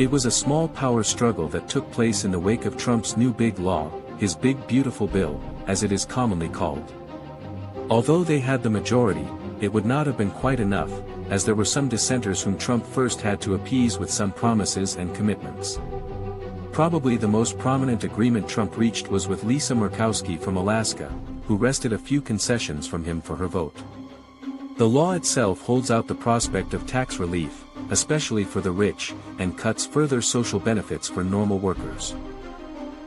It was a small power struggle that took place in the wake of Trump's new big law, his big beautiful bill, as it is commonly called. Although they had the majority, it would not have been quite enough, as there were some dissenters whom Trump first had to appease with some promises and commitments. Probably the most prominent agreement Trump reached was with Lisa Murkowski from Alaska, who wrested a few concessions from him for her vote. The law itself holds out the prospect of tax relief, especially for the rich, and cuts further social benefits for normal workers.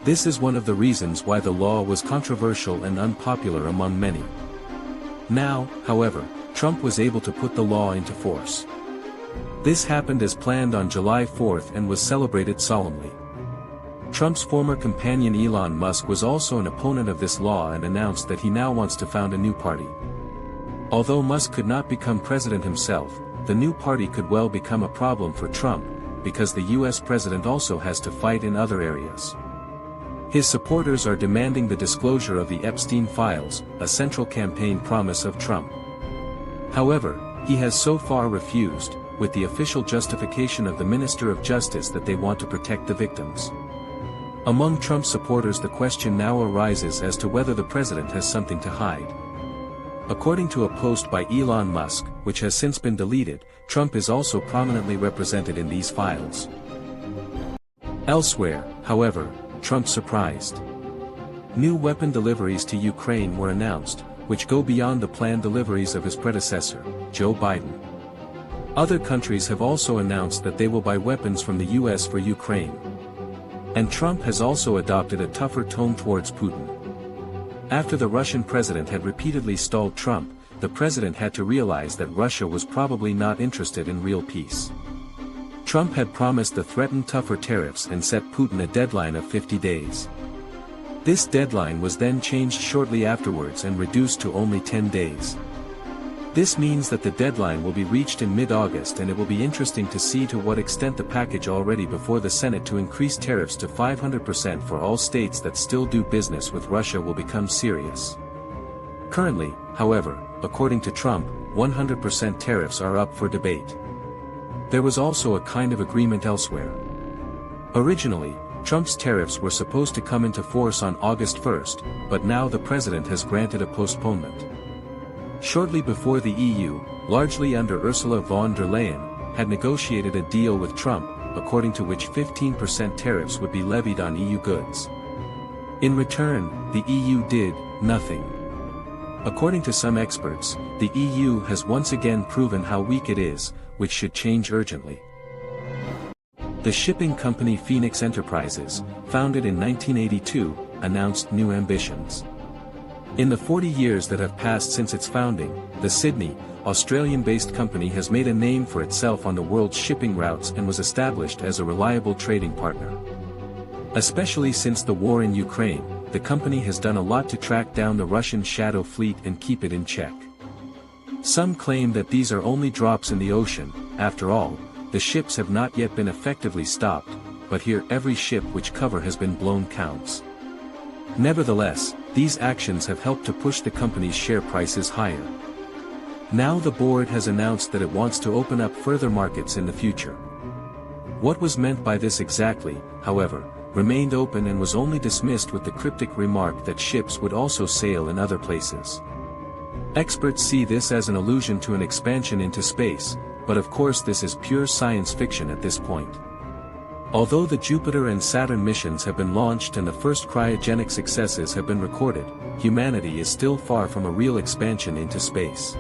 This is one of the reasons why the law was controversial and unpopular among many. Now, however, Trump was able to put the law into force. This happened as planned on July 4th and was celebrated solemnly. Trump's former companion Elon Musk was also an opponent of this law and announced that he now wants to found a new party. Although Musk could not become president himself, the new party could well become a problem for Trump, because the US president also has to fight in other areas. His supporters are demanding the disclosure of the Epstein files, a central campaign promise of Trump. However, he has so far refused, with the official justification of the Minister of Justice that they want to protect the victims. Among Trump's supporters, the question now arises as to whether the president has something to hide. According to a post by Elon Musk, which has since been deleted, Trump is also prominently represented in these files. Elsewhere, however, Trump surprised. New weapon deliveries to Ukraine were announced, which go beyond the planned deliveries of his predecessor, Joe Biden. Other countries have also announced that they will buy weapons from the US for Ukraine. And Trump has also adopted a tougher tone towards Putin. After the Russian president had repeatedly stalled Trump, the president had to realize that Russia was probably not interested in real peace. Trump had promised the threatened tougher tariffs and set Putin a deadline of 50 days. This deadline was then changed shortly afterwards and reduced to only 10 days. This means that the deadline will be reached in mid-August, and it will be interesting to see to what extent the package already before the Senate to increase tariffs to 500% for all states that still do business with Russia will become serious. Currently, however, according to Trump, 100% tariffs are up for debate. There was also a kind of agreement elsewhere. Originally, Trump's tariffs were supposed to come into force on August 1st, but now the president has granted a postponement. Shortly before, the EU, largely under Ursula von der Leyen, had negotiated a deal with Trump, according to which 15% tariffs would be levied on EU goods. In return, the EU did nothing. According to some experts, the EU has once again proven how weak it is, which should change urgently. The shipping company Phoenix Enterprises, founded in 1982, announced new ambitions. In the 40 years that have passed since its founding, the Sydney, Australian-based company has made a name for itself on the world's shipping routes and was established as a reliable trading partner. Especially since the war in Ukraine, the company has done a lot to track down the Russian shadow fleet and keep it in check. Some claim that these are only drops in the ocean. After all, the ships have not yet been effectively stopped, but here every ship which cover has been blown counts. Nevertheless, these actions have helped to push the company's share prices higher. Now the board has announced that it wants to open up further markets in the future. What was meant by this exactly, however, remained open and was only dismissed with the cryptic remark that ships would also sail in other places. Experts see this as an allusion to an expansion into space, but of course this is pure science fiction at this point. Although the Jupiter and Saturn missions have been launched and the first cryogenic successes have been recorded, humanity is still far from a real expansion into space.